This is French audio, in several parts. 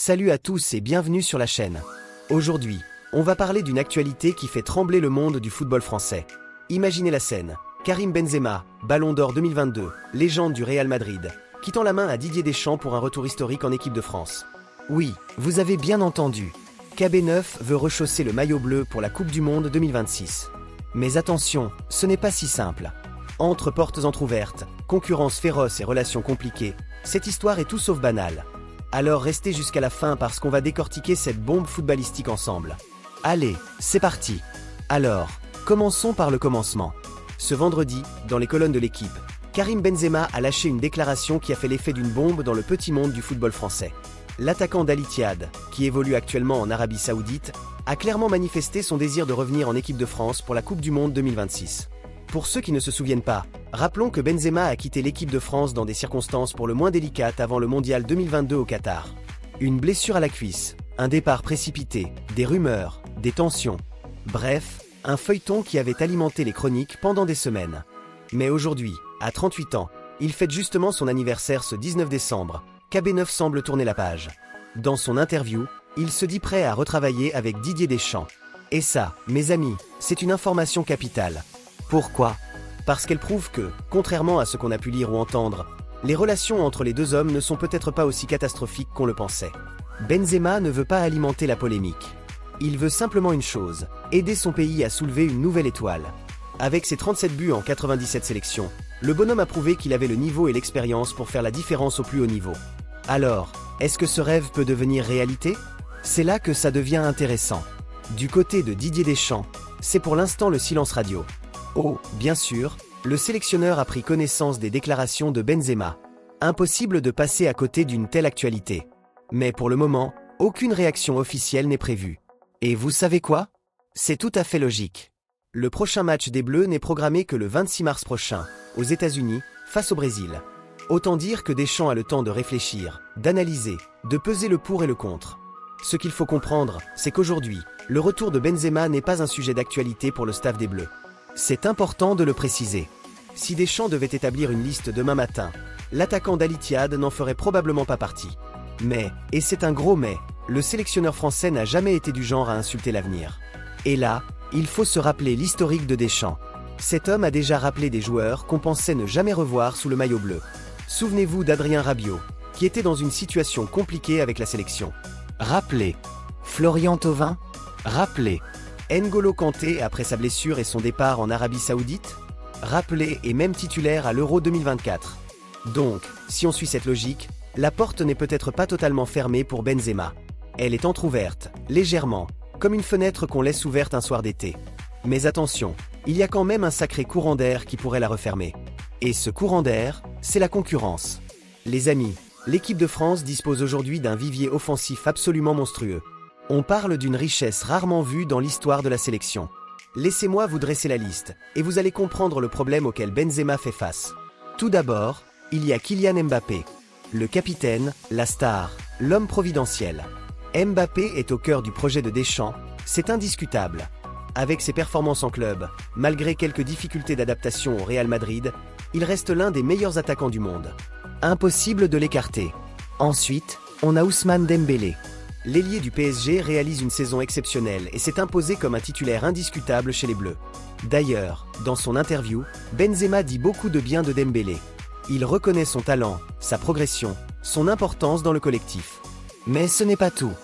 Salut à tous et bienvenue sur la chaîne. Aujourd'hui, on va parler d'une actualité qui fait trembler le monde du football français. Imaginez la scène. Karim Benzema, Ballon d'Or 2022, légende du Real Madrid, quittant la main à Didier Deschamps pour un retour historique en équipe de France. Oui, vous avez bien entendu. KB9 veut rechausser le maillot bleu pour la Coupe du Monde 2026. Mais attention, ce n'est pas si simple. Entre portes entr'ouvertes, concurrence féroce et relations compliquées, cette histoire est tout sauf banale. Alors restez jusqu'à la fin parce qu'on va décortiquer cette bombe footballistique ensemble. Allez, c'est parti. Alors, commençons par le commencement. Ce vendredi, dans les colonnes de l'équipe, Karim Benzema a lâché une déclaration qui a fait l'effet d'une bombe dans le petit monde du football français. L'attaquant d'Al Ittihad, qui évolue actuellement en Arabie Saoudite, a clairement manifesté son désir de revenir en équipe de France pour la Coupe du Monde 2026. Pour ceux qui ne se souviennent pas, rappelons que Benzema a quitté l'équipe de France dans des circonstances pour le moins délicates avant le Mondial 2022 au Qatar. Une blessure à la cuisse, un départ précipité, des rumeurs, des tensions. Bref, un feuilleton qui avait alimenté les chroniques pendant des semaines. Mais aujourd'hui, à 38 ans, il fête justement son anniversaire ce 19 décembre. KB9 semble tourner la page. Dans son interview, il se dit prêt à retravailler avec Didier Deschamps. Et ça, mes amis, c'est une information capitale. Pourquoi ? Parce qu'elle prouve que, contrairement à ce qu'on a pu lire ou entendre, les relations entre les deux hommes ne sont peut-être pas aussi catastrophiques qu'on le pensait. Benzema ne veut pas alimenter la polémique. Il veut simplement une chose, aider son pays à soulever une nouvelle étoile. Avec ses 37 buts en 97 sélections, le bonhomme a prouvé qu'il avait le niveau et l'expérience pour faire la différence au plus haut niveau. Alors, est-ce que ce rêve peut devenir réalité ? C'est là que ça devient intéressant. Du côté de Didier Deschamps, c'est pour l'instant le silence radio. Oh, bien sûr, le sélectionneur a pris connaissance des déclarations de Benzema. Impossible de passer à côté d'une telle actualité. Mais pour le moment, aucune réaction officielle n'est prévue. Et vous savez quoi ? C'est tout à fait logique. Le prochain match des Bleus n'est programmé que le 26 mars prochain, aux États-Unis, face au Brésil. Autant dire que Deschamps a le temps de réfléchir, d'analyser, de peser le pour et le contre. Ce qu'il faut comprendre, c'est qu'aujourd'hui, le retour de Benzema n'est pas un sujet d'actualité pour le staff des Bleus. C'est important de le préciser. Si Deschamps devait établir une liste demain matin, l'attaquant d'Al Ittihad n'en ferait probablement pas partie. Mais, et c'est un gros mais, le sélectionneur français n'a jamais été du genre à insulter l'avenir. Et là, il faut se rappeler l'historique de Deschamps. Cet homme a déjà rappelé des joueurs qu'on pensait ne jamais revoir sous le maillot bleu. Souvenez-vous d'Adrien Rabiot, qui était dans une situation compliquée avec la sélection. Rappelez. Florian Thauvin. Rappelez. N'Golo Kanté après sa blessure et son départ en Arabie Saoudite. Rappelé et même titulaire à l'Euro 2024. Donc, si on suit cette logique, la porte n'est peut-être pas totalement fermée pour Benzema. Elle est entrouverte, légèrement, comme une fenêtre qu'on laisse ouverte un soir d'été. Mais attention, il y a quand même un sacré courant d'air qui pourrait la refermer. Et ce courant d'air, c'est la concurrence. Les amis, l'équipe de France dispose aujourd'hui d'un vivier offensif absolument monstrueux. On parle d'une richesse rarement vue dans l'histoire de la sélection. Laissez-moi vous dresser la liste, et vous allez comprendre le problème auquel Benzema fait face. Tout d'abord, il y a Kylian Mbappé. Le capitaine, la star, l'homme providentiel. Mbappé est au cœur du projet de Deschamps, c'est indiscutable. Avec ses performances en club, malgré quelques difficultés d'adaptation au Real Madrid, il reste l'un des meilleurs attaquants du monde. Impossible de l'écarter. Ensuite, on a Ousmane Dembélé. L'ailier du PSG réalise une saison exceptionnelle et s'est imposé comme un titulaire indiscutable chez les Bleus. D'ailleurs, dans son interview, Benzema dit beaucoup de bien de Dembélé. Il reconnaît son talent, sa progression, son importance dans le collectif. Mais ce n'est pas tout.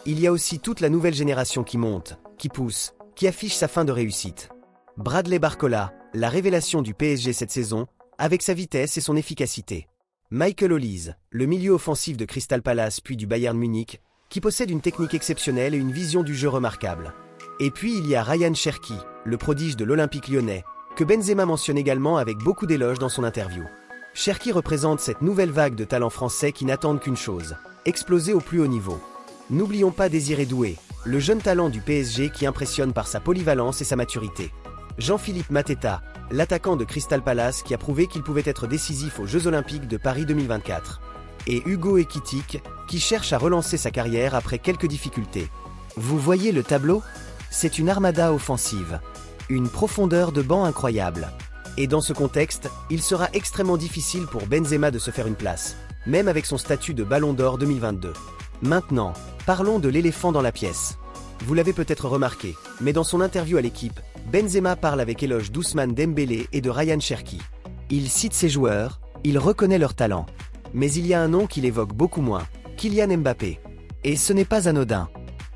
Il y a aussi toute la nouvelle génération qui monte, qui pousse, qui affiche sa fin de réussite. Bradley Barcola, la révélation du PSG cette saison, avec sa vitesse et son efficacité. Michael Olise, le milieu offensif de Crystal Palace puis du Bayern Munich, qui possède une technique exceptionnelle et une vision du jeu remarquable. Et puis il y a Ryan Cherki, le prodige de l'Olympique lyonnais, que Benzema mentionne également avec beaucoup d'éloges dans son interview. Cherki représente cette nouvelle vague de talents français qui n'attendent qu'une chose, exploser au plus haut niveau. N'oublions pas Désiré Doué, le jeune talent du PSG qui impressionne par sa polyvalence et sa maturité. Jean-Philippe Mateta, l'attaquant de Crystal Palace qui a prouvé qu'il pouvait être décisif aux Jeux Olympiques de Paris 2024. Et Hugo Ekitike, qui cherche à relancer sa carrière après quelques difficultés. Vous voyez le tableau ? C'est une armada offensive. Une profondeur de banc incroyable. Et dans ce contexte, il sera extrêmement difficile pour Benzema de se faire une place, même avec son statut de Ballon d'Or 2022. Maintenant, parlons de l'éléphant dans la pièce. Vous l'avez peut-être remarqué, mais dans son interview à l'équipe, Benzema parle avec éloge d'Ousmane Dembélé et de Ryan Cherki. Il cite ses joueurs, il reconnaît leur talent. Mais il y a un nom qu'il évoque beaucoup moins, Kylian Mbappé. Et ce n'est pas anodin.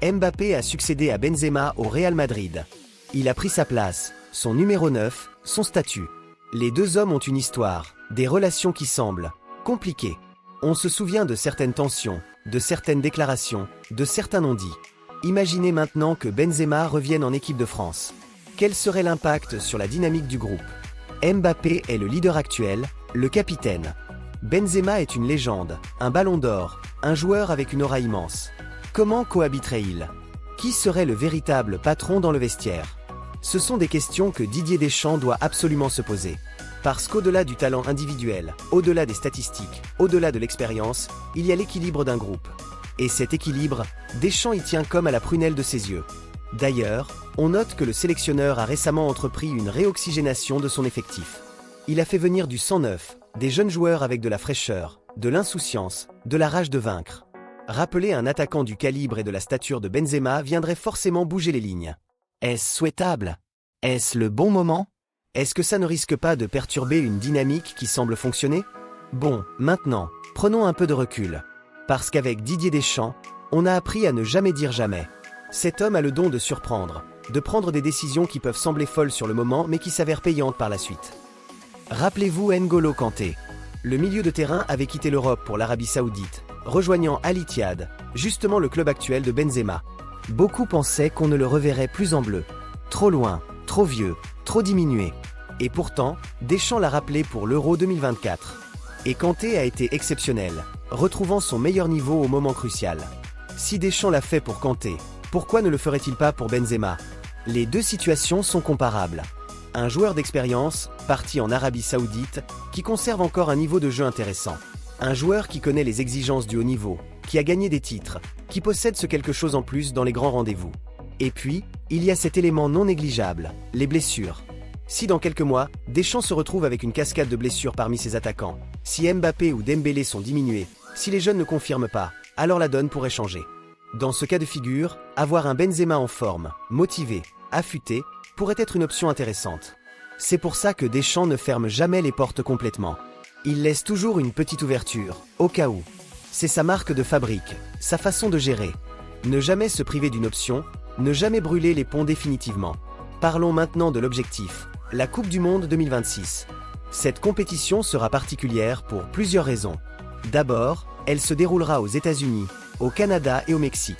Mbappé a succédé à Benzema au Real Madrid. Il a pris sa place, son numéro 9, son statut. Les deux hommes ont une histoire, des relations qui semblent compliquées. On se souvient de certaines tensions, de certaines déclarations, de certains non-dits. Imaginez maintenant que Benzema revienne en équipe de France. Quel serait l'impact sur la dynamique du groupe? Mbappé est le leader actuel, le capitaine. Benzema est une légende, un ballon d'or, un joueur avec une aura immense. Comment cohabiterait-il? Qui serait le véritable patron dans le vestiaire? Ce sont des questions que Didier Deschamps doit absolument se poser. Parce qu'au-delà du talent individuel, au-delà des statistiques, au-delà de l'expérience, il y a l'équilibre d'un groupe. Et cet équilibre, Deschamps y tient comme à la prunelle de ses yeux. D'ailleurs, on note que le sélectionneur a récemment entrepris une réoxygénation de son effectif. Il a fait venir du sang neuf, des jeunes joueurs avec de la fraîcheur, de l'insouciance, de la rage de vaincre. Rappeler un attaquant du calibre et de la stature de Benzema viendrait forcément bouger les lignes. Est-ce souhaitable? Est-ce le bon moment? Est-ce que ça ne risque pas de perturber une dynamique qui semble fonctionner? Bon, maintenant, prenons un peu de recul. Parce qu'avec Didier Deschamps, on a appris à ne jamais dire jamais. Cet homme a le don de surprendre, de prendre des décisions qui peuvent sembler folles sur le moment mais qui s'avèrent payantes par la suite. Rappelez-vous N'Golo Kanté. Le milieu de terrain avait quitté l'Europe pour l'Arabie Saoudite, rejoignant Al Ittihad, justement le club actuel de Benzema. Beaucoup pensaient qu'on ne le reverrait plus en bleu. Trop loin, trop vieux, trop diminué. Et pourtant, Deschamps l'a rappelé pour l'Euro 2024. Et Kanté a été exceptionnel, retrouvant son meilleur niveau au moment crucial. Si Deschamps l'a fait pour Kanté, pourquoi ne le ferait-il pas pour Benzema? Les deux situations sont comparables. Un joueur d'expérience, parti en Arabie Saoudite, qui conserve encore un niveau de jeu intéressant. Un joueur qui connaît les exigences du haut niveau, qui a gagné des titres, qui possède ce quelque chose en plus dans les grands rendez-vous. Et puis, il y a cet élément non négligeable, les blessures. Si dans quelques mois, Deschamps se retrouve avec une cascade de blessures parmi ses attaquants, si Mbappé ou Dembélé sont diminués, si les jeunes ne confirment pas, alors la donne pourrait changer. Dans ce cas de figure, avoir un Benzema en forme, motivé, affûté, pourrait être une option intéressante. C'est pour ça que Deschamps ne ferme jamais les portes complètement. Il laisse toujours une petite ouverture, au cas où. C'est sa marque de fabrique, sa façon de gérer. Ne jamais se priver d'une option, ne jamais brûler les ponts définitivement. Parlons maintenant de l'objectif, la Coupe du Monde 2026. Cette compétition sera particulière pour plusieurs raisons. D'abord, elle se déroulera aux États-Unis, au Canada et au Mexique.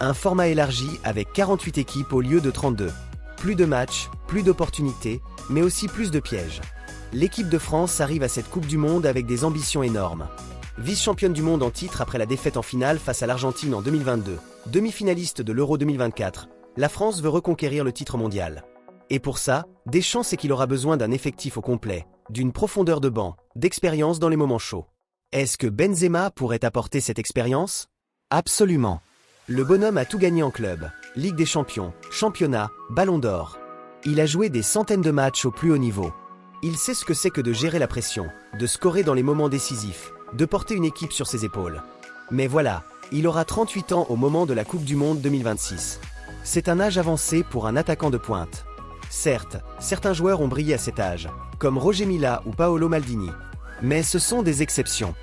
Un format élargi avec 48 équipes au lieu de 32. Plus de matchs, plus d'opportunités, mais aussi plus de pièges. L'équipe de France arrive à cette Coupe du Monde avec des ambitions énormes. Vice-championne du monde en titre après la défaite en finale face à l'Argentine en 2022, demi-finaliste de l'Euro 2024, la France veut reconquérir le titre mondial. Et pour ça, Deschamps sait qu'il aura besoin d'un effectif au complet, d'une profondeur de banc, d'expérience dans les moments chauds. Est-ce que Benzema pourrait apporter cette expérience? Absolument. Le bonhomme a tout gagné en club, Ligue des Champions, championnat, Ballon d'Or. Il a joué des centaines de matchs au plus haut niveau. Il sait ce que c'est que de gérer la pression, de scorer dans les moments décisifs, de porter une équipe sur ses épaules. Mais voilà, il aura 38 ans au moment de la Coupe du Monde 2026. C'est un âge avancé pour un attaquant de pointe. Certes, certains joueurs ont brillé à cet âge, comme Roger Mila ou Paolo Maldini. Mais ce sont des exceptions.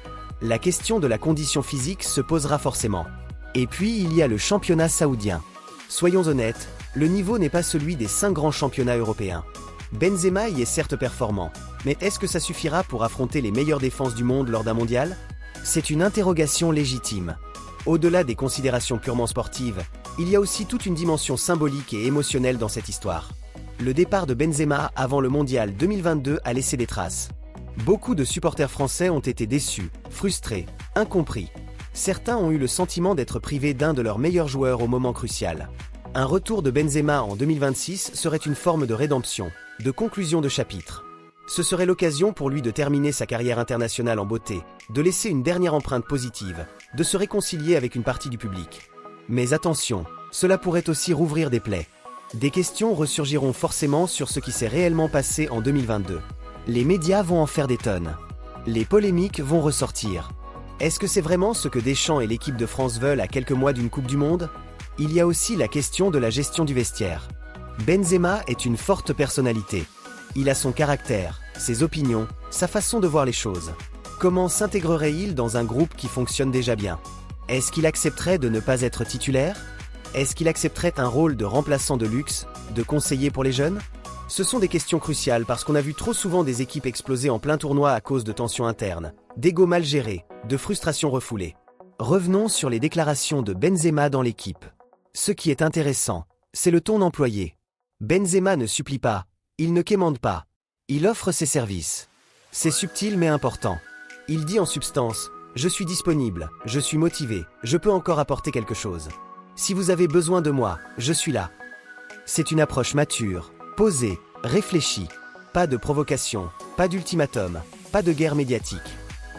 La question de la condition physique se posera forcément. Et puis il y a le championnat saoudien. Soyons honnêtes, le niveau n'est pas celui des 5 grands championnats européens. Benzema y est certes performant, mais est-ce que ça suffira pour affronter les meilleures défenses du monde lors d'un mondial? C'est une interrogation légitime. Au-delà des considérations purement sportives, il y a aussi toute une dimension symbolique et émotionnelle dans cette histoire. Le départ de Benzema avant le mondial 2022 a laissé des traces. Beaucoup de supporters français ont été déçus, frustrés, incompris. Certains ont eu le sentiment d'être privés d'un de leurs meilleurs joueurs au moment crucial. Un retour de Benzema en 2026 serait une forme de rédemption, de conclusion de chapitre. Ce serait l'occasion pour lui de terminer sa carrière internationale en beauté, de laisser une dernière empreinte positive, de se réconcilier avec une partie du public. Mais attention, cela pourrait aussi rouvrir des plaies. Des questions ressurgiront forcément sur ce qui s'est réellement passé en 2022. Les médias vont en faire des tonnes. Les polémiques vont ressortir. Est-ce que c'est vraiment ce que Deschamps et l'équipe de France veulent à quelques mois d'une Coupe du Monde? Il y a aussi la question de la gestion du vestiaire. Benzema est une forte personnalité. Il a son caractère, ses opinions, sa façon de voir les choses. Comment s'intégrerait-il dans un groupe qui fonctionne déjà bien? Est-ce qu'il accepterait de ne pas être titulaire? Est-ce qu'il accepterait un rôle de remplaçant de luxe, de conseiller pour les jeunes? Ce sont des questions cruciales parce qu'on a vu trop souvent des équipes exploser en plein tournoi à cause de tensions internes, d'ego mal gérés, de frustrations refoulées. Revenons sur les déclarations de Benzema dans l'équipe. Ce qui est intéressant, c'est le ton employé. Benzema ne supplie pas, il ne quémande pas. Il offre ses services. C'est subtil mais important. Il dit en substance, je suis disponible, je suis motivé, je peux encore apporter quelque chose. Si vous avez besoin de moi, je suis là. C'est une approche mature, posée, réfléchie. Pas de provocation, pas d'ultimatum, pas de guerre médiatique.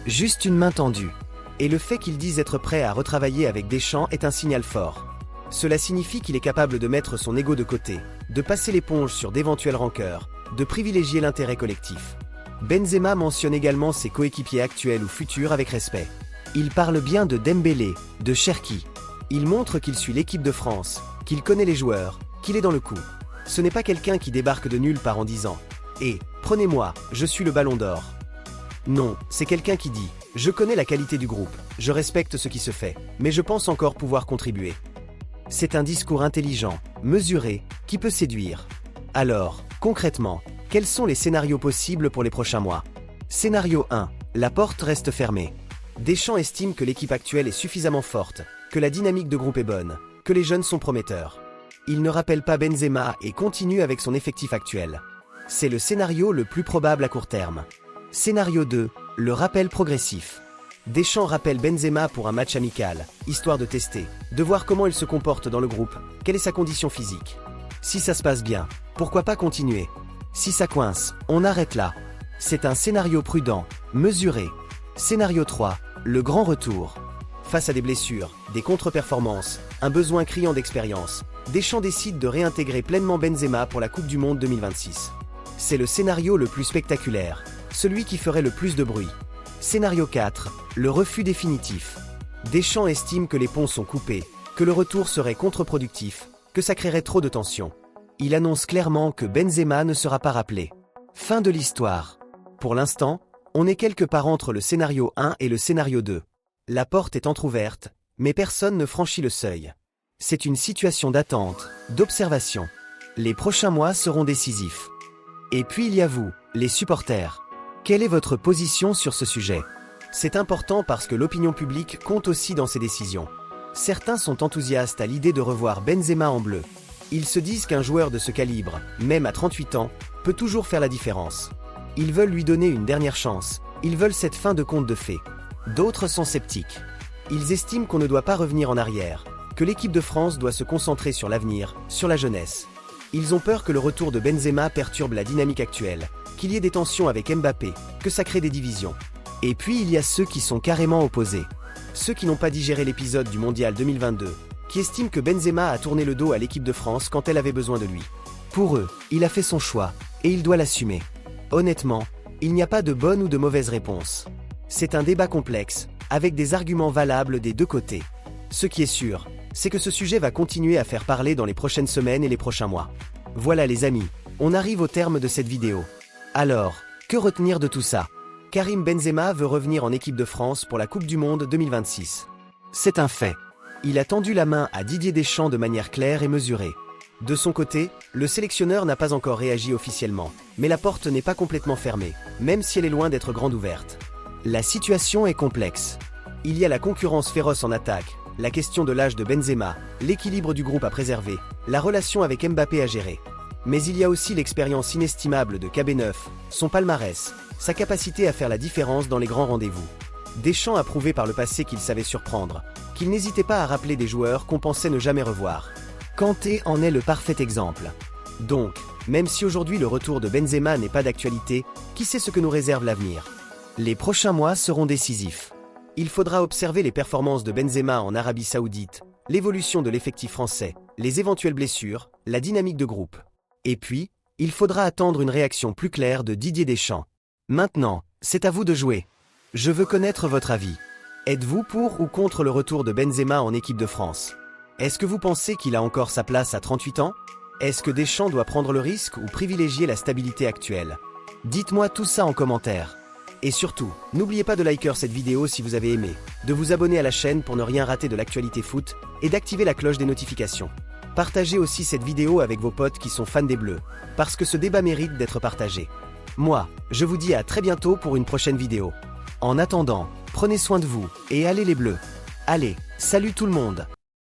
Juste une main tendue. Et le fait qu'il dise être prêt à retravailler avec Deschamps est un signal fort. Cela signifie qu'il est capable de mettre son ego de côté, de passer l'éponge sur d'éventuelles rancœurs, de privilégier l'intérêt collectif. Benzema mentionne également ses coéquipiers actuels ou futurs avec respect. Il parle bien de Dembélé, de Cherki. Il montre qu'il suit l'équipe de France, qu'il connaît les joueurs, qu'il est dans le coup. Ce n'est pas quelqu'un qui débarque de nulle part en disant « Eh, prenez-moi, je suis le Ballon d'Or ». Non, c'est quelqu'un qui dit « Je connais la qualité du groupe, je respecte ce qui se fait, mais je pense encore pouvoir contribuer ». C'est un discours intelligent, mesuré, qui peut séduire. Alors, concrètement, quels sont les scénarios possibles pour les prochains mois? Scénario 1. La porte reste fermée. Deschamps estime que l'équipe actuelle est suffisamment forte, que la dynamique de groupe est bonne, que les jeunes sont prometteurs. Il ne rappelle pas Benzema et continue avec son effectif actuel. C'est le scénario le plus probable à court terme. Scénario 2. Le rappel progressif. Deschamps rappelle Benzema pour un match amical, histoire de tester, de voir comment il se comporte dans le groupe, quelle est sa condition physique. Si ça se passe bien, pourquoi pas continuer? Si ça coince, on arrête là. C'est un scénario prudent, mesuré. Scénario 3. Le grand retour. Face à des blessures, des contre-performances, un besoin criant d'expérience, Deschamps décide de réintégrer pleinement Benzema pour la Coupe du Monde 2026. C'est le scénario le plus spectaculaire, celui qui ferait le plus de bruit. Scénario 4. Le refus définitif. Deschamps estime que les ponts sont coupés, que le retour serait contre-productif, que ça créerait trop de tension. Il annonce clairement que Benzema ne sera pas rappelé. Fin de l'histoire. Pour l'instant, on est quelque part entre le scénario 1 et le scénario 2. La porte est entrouverte, mais personne ne franchit le seuil. C'est une situation d'attente, d'observation. Les prochains mois seront décisifs. Et puis il y a vous, les supporters. Quelle est votre position sur ce sujet? C'est important parce que l'opinion publique compte aussi dans ces décisions. Certains sont enthousiastes à l'idée de revoir Benzema en bleu. Ils se disent qu'un joueur de ce calibre, même à 38 ans, peut toujours faire la différence. Ils veulent lui donner une dernière chance, ils veulent cette fin de conte de fées. D'autres sont sceptiques. Ils estiment qu'on ne doit pas revenir en arrière, que l'équipe de France doit se concentrer sur l'avenir, sur la jeunesse. Ils ont peur que le retour de Benzema perturbe la dynamique actuelle, qu'il y ait des tensions avec Mbappé, que ça crée des divisions. Et puis il y a ceux qui sont carrément opposés. Ceux qui n'ont pas digéré l'épisode du Mondial 2022, qui estiment que Benzema a tourné le dos à l'équipe de France quand elle avait besoin de lui. Pour eux, il a fait son choix, et il doit l'assumer. Honnêtement, il n'y a pas de bonne ou de mauvaise réponse. C'est un débat complexe, avec des arguments valables des deux côtés. Ce qui est sûr, c'est que ce sujet va continuer à faire parler dans les prochaines semaines et les prochains mois. Voilà les amis, on arrive au terme de cette vidéo. Alors, que retenir de tout ça? Karim Benzema veut revenir en équipe de France pour la Coupe du Monde 2026. C'est un fait. Il a tendu la main à Didier Deschamps de manière claire et mesurée. De son côté, le sélectionneur n'a pas encore réagi officiellement, mais la porte n'est pas complètement fermée, même si elle est loin d'être grande ouverte. La situation est complexe. Il y a la concurrence féroce en attaque, la question de l'âge de Benzema, l'équilibre du groupe à préserver, la relation avec Mbappé à gérer. Mais il y a aussi l'expérience inestimable de KB9, son palmarès, sa capacité à faire la différence dans les grands rendez-vous. Deschamps a prouvé par le passé qu'il savait surprendre, qu'il n'hésitait pas à rappeler des joueurs qu'on pensait ne jamais revoir. Kanté en est le parfait exemple. Donc, même si aujourd'hui le retour de Benzema n'est pas d'actualité, qui sait ce que nous réserve l'avenir? Les prochains mois seront décisifs. Il faudra observer les performances de Benzema en Arabie Saoudite, l'évolution de l'effectif français, les éventuelles blessures, la dynamique de groupe. Et puis, il faudra attendre une réaction plus claire de Didier Deschamps. Maintenant, c'est à vous de jouer. Je veux connaître votre avis. Êtes-vous pour ou contre le retour de Benzema en équipe de France? Est-ce que vous pensez qu'il a encore sa place à 38 ans? Est-ce que Deschamps doit prendre le risque ou privilégier la stabilité actuelle? Dites-moi tout ça en commentaire. Et surtout, n'oubliez pas de liker cette vidéo si vous avez aimé, de vous abonner à la chaîne pour ne rien rater de l'actualité foot et d'activer la cloche des notifications. Partagez aussi cette vidéo avec vos potes qui sont fans des Bleus, parce que ce débat mérite d'être partagé. Moi, je vous dis à très bientôt pour une prochaine vidéo. En attendant, prenez soin de vous et allez les Bleus. Allez, salut tout le monde!